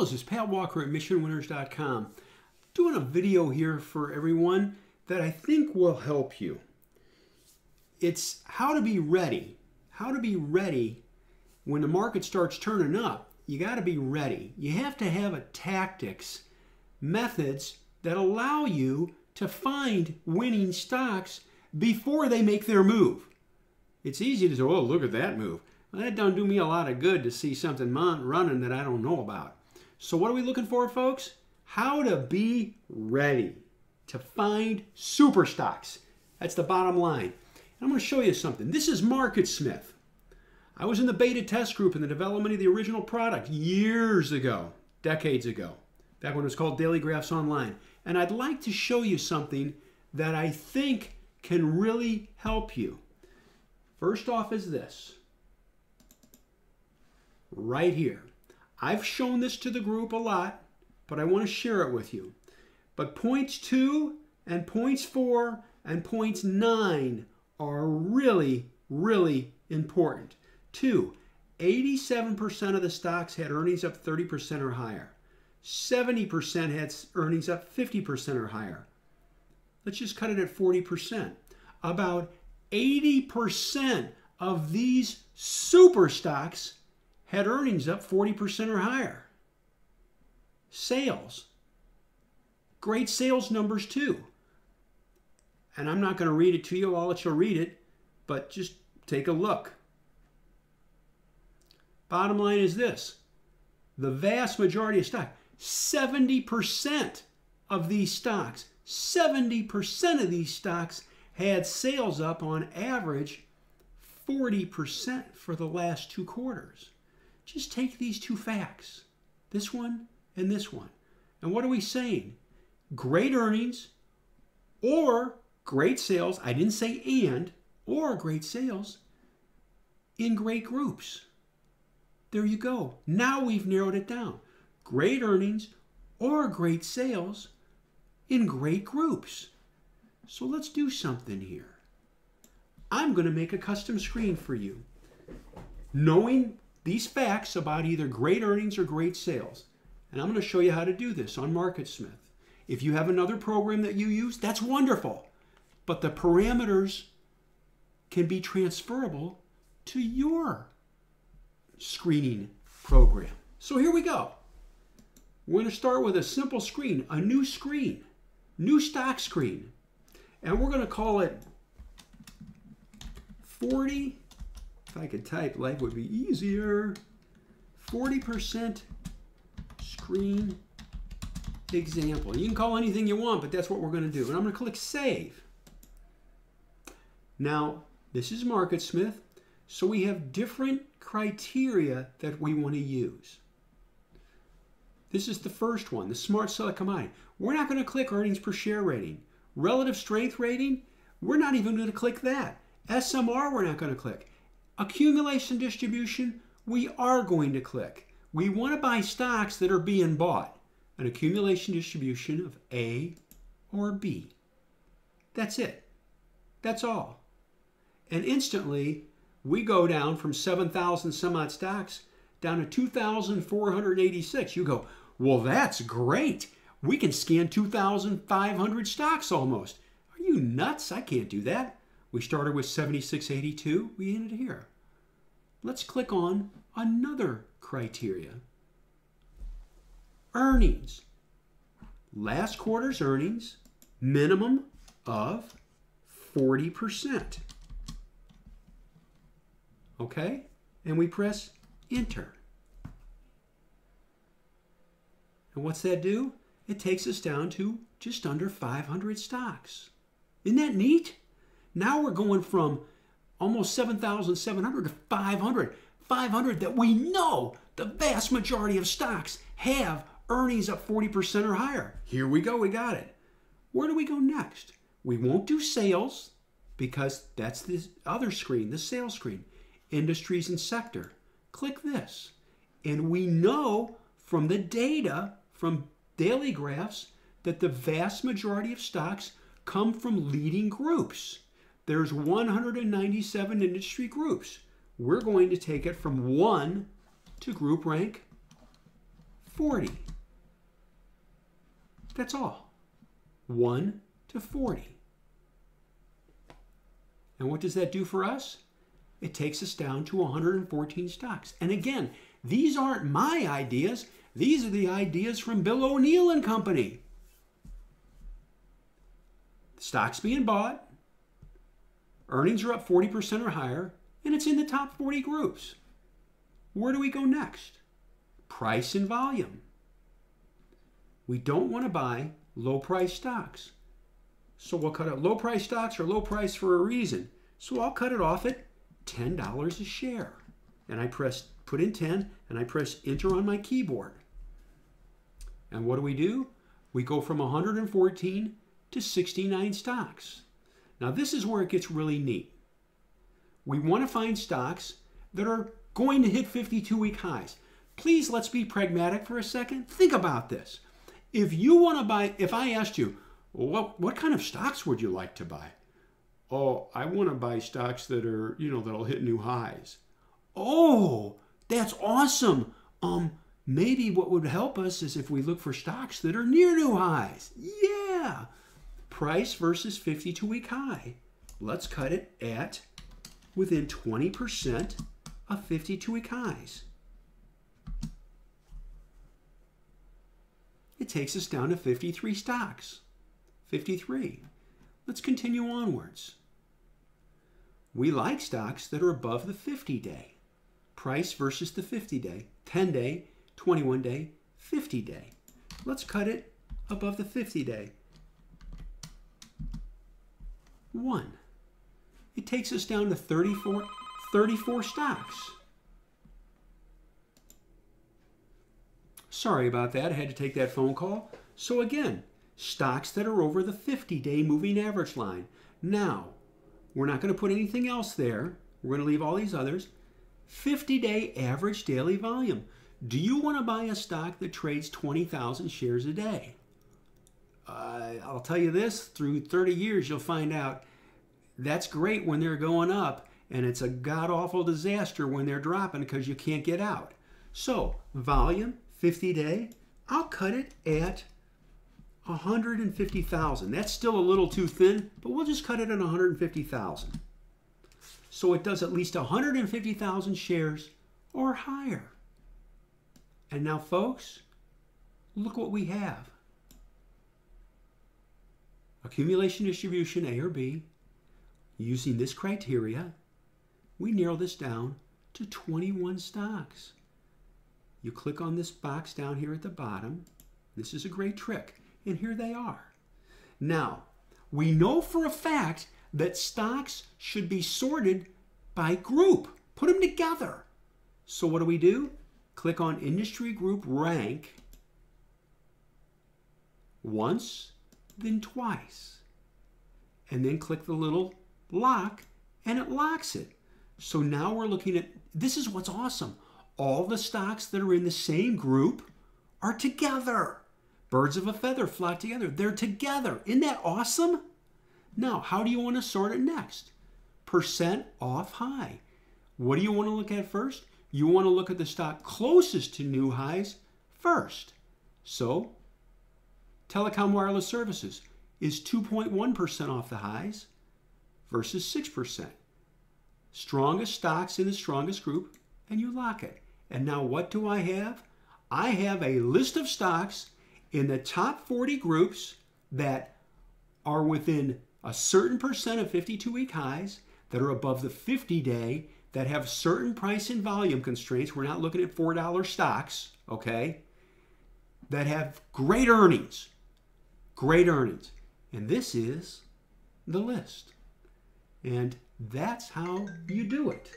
this is Pat Walker at MissionWinners.com. Doing a video here for everyone that I think will help you. It's how to be ready. How to be ready when the market starts turning up. You got to be ready. You have to have a tactics, methods that allow you to find winning stocks before they make their move. It's easy to say, oh, look at that move. Well, that don't do me a lot of good to see something running that I don't know about. So what are we looking for, folks? How to be ready to find super stocks. That's the bottom line. And I'm going to show you something. This is MarketSmith. I was in the beta test group in the development of the original product years ago, decades ago, back when it was called Daily Graphs Online. And I'd like to show you something that I think can really help you. First off is this. Right here. I've shown this to the group a lot, but I want to share it with you. But points 2 and points 4 and points 9 are really, really important. 2, 87% of the stocks had earnings up 30% or higher. 70% had earnings up 50% or higher. Let's just cut it at 40%. About 80% of these super stocks had earnings up 40% or higher. Sales. Great sales numbers too. And I'm not going to read it to you. I'll let you read it. But just take a look. Bottom line is this. The vast majority of stock, 70% of these stocks, 70% of these stocks had sales up on average 40% for the last 2 quarters. Just take these 2 facts, this one and this one. And what are we saying? Great earnings or great sales, I didn't say and, or great sales in great groups. There you go. Now we've narrowed it down. Great earnings or great sales in great groups. So let's do something here. I'm going to make a custom screen for you. Knowing these facts about either great earnings or great sales. And I'm going to show you how to do this on MarketSmith. If you have another program that you use, that's wonderful. But the parameters can be transferable to your screening program. So here we go. We're going to start with a simple screen, a new screen, new stock screen. And we're going to call it 40, if I could type, life would be easier, 40% screen example. You can call anything you want, but that's what we're going to do. And I'm going to click Save. Now, this is MarketSmith, so we have different criteria that we want to use. This is the first one, the Smart Select Commodity. We're not going to click earnings per share rating. Relative strength rating, we're not even going to click that. SMR, we're not going to click. Accumulation distribution, we are going to click. We want to buy stocks that are being bought. An accumulation distribution of A or B. That's it. That's all. And instantly, we go down from 7,000 some odd stocks down to 2,486. You go, well, that's great. We can scan 2,500 stocks almost. Are you nuts? I can't do that. We started with 7682. We ended here. Let's click on another criteria. Earnings. Last quarter's earnings, minimum of 40%. Okay? And we press Enter. And what's that do? It takes us down to just under 500 stocks. Isn't that neat? Now we're going from almost 7,700 to 500. 500 that we know the vast majority of stocks have earnings up 40% or higher. Here we go, we got it. Where do we go next? We won't do sales because that's the other screen, the sales screen. Industries and sector. Click this. And we know from the data, from daily graphs, that the vast majority of stocks come from leading groups. There's 197 industry groups. We're going to take it from 1 to group rank 40. That's all. 1 to 40. And what does that do for us? It takes us down to 114 stocks. And again, these aren't my ideas. These are the ideas from Bill O'Neill and Company. Stocks being bought, earnings are up 40% or higher, and it's in the top 40 groups. Where do we go next? Price and volume. We don't want to buy low price stocks. So we'll cut out low price stocks are low price for a reason. So I'll cut it off at $10 a share. And I put in 10 and I press enter on my keyboard. And what do? We go from 114 to 69 stocks. Now this is where it gets really neat. We want to find stocks that are going to hit 52-week highs. Please, let's be pragmatic for a second. Think about this. If you want to buy, if I asked you, what kind of stocks would you like to buy? Oh, I want to buy stocks that are, that'll hit new highs. Oh, that's awesome. Maybe what would help us is if we look for stocks that are near new highs. Yeah. Price versus 52-week high. Let's cut it at within 20% of 52-week highs. It takes us down to 53 stocks. 53. Let's continue onwards. We like stocks that are above the 50-day. Price versus the 50-day. 10-day, 21-day, 50-day. Let's cut it above the 50-day. 1. It takes us down to 34 stocks. Sorry about that. I had to take that phone call. So again, stocks that are over the 50-day moving average line. Now, we're not going to put anything else there. We're going to leave all these others. 50-day average daily volume. Do you want to buy a stock that trades 20,000 shares a day? I'll tell you this, through 30 years, you'll find out that's great when they're going up, and it's a god-awful disaster when they're dropping because you can't get out. So, volume, 50-day, I'll cut it at 150,000. That's still a little too thin, but we'll just cut it at 150,000. So it does at least 150,000 shares or higher. And now, folks, look what we have. Accumulation distribution, A or B. Using this criteria, we narrow this down to 21 stocks. You click on this box down here at the bottom. This is a great trick. And here they are. Now, we know for a fact that stocks should be sorted by group. Put them together. So what do? Click on Industry Group Rank once, then twice. And then click the little lock, and it locks it. So now we're looking at, this is what's awesome. All the stocks that are in the same group are together. Birds of a feather flock together. They're together. Isn't that awesome? Now, how do you want to sort it next? Percent off high. What do you want to look at first? You want to look at the stock closest to new highs first. So, Telecom Wireless Services is 2.1% off the highs versus 6%. Strongest stocks in the strongest group, and you lock it. And now what do I have? I have a list of stocks in the top 40 groups that are within a certain percent of 52-week highs, that are above the 50-day, that have certain price and volume constraints. We're not looking at $4 stocks, okay? That have great earnings. Great earnings. And this is the list. And that's how you do it.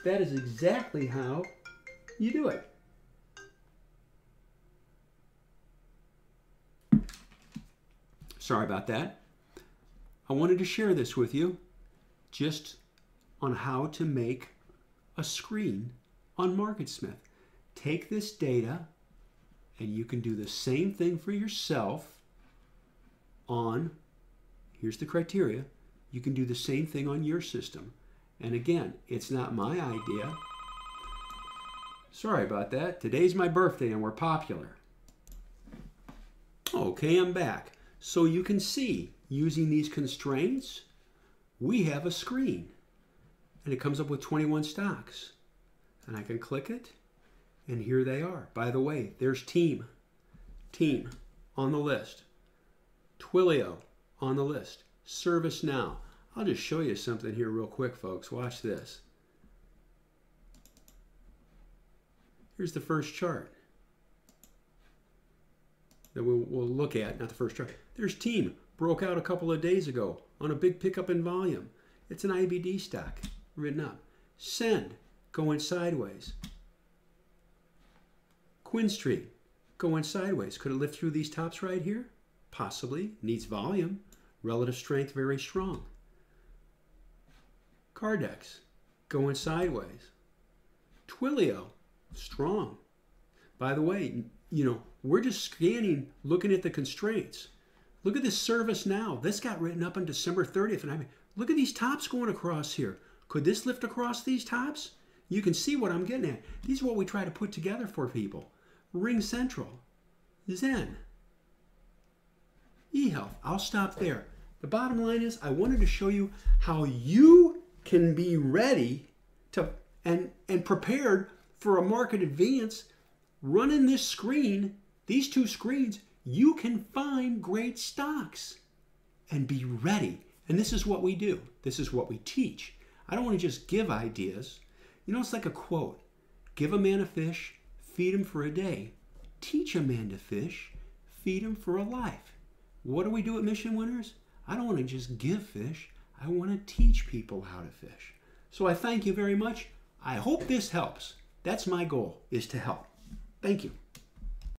That is exactly how you do it. Sorry about that. I wanted to share this with you just on how to make a screen on MarketSmith. Take this data and you can do the same thing for yourself on, here's the criteria, you can do the same thing on your system. And again, it's not my idea. Sorry about that. Today's my birthday and we're popular. Okay, I'm back. So you can see, using these constraints, we have a screen. And it comes up with 21 stocks. And I can click it, and here they are. By the way, there's Team on the list. Twilio on the list. ServiceNow. I'll just show you something here real quick, folks. Watch this. Here's the first chart that we'll look at, not the first chart. There's Team, broke out a couple of days ago on a big pickup in volume. It's an IBD stock, written up. Send, going sideways. QuinStreet, going sideways. Could it lift through these tops right here? Possibly. Needs volume. Relative strength very strong. Cardex, going sideways. Twilio, strong. By the way, we're just scanning, looking at the constraints. Look at this ServiceNow. This got written up on December 30th. And look at these tops going across here. Could this lift across these tops? You can see what I'm getting at. These are what we try to put together for people. Ring Central, Zen, eHealth. I'll stop there. The bottom line is I wanted to show you how you can be ready to and prepared for a market advance. Running this screen, these two screens, you can find great stocks and be ready. And this is what we do. This is what we teach. I don't want to just give ideas. It's like a quote. Give a man a fish, feed him for a day. Teach a man to fish, feed him for a life. What do we do at Mission Winners? I don't want to just give fish. I want to teach people how to fish. So I thank you very much. I hope this helps. That's my goal, is to help. Thank you.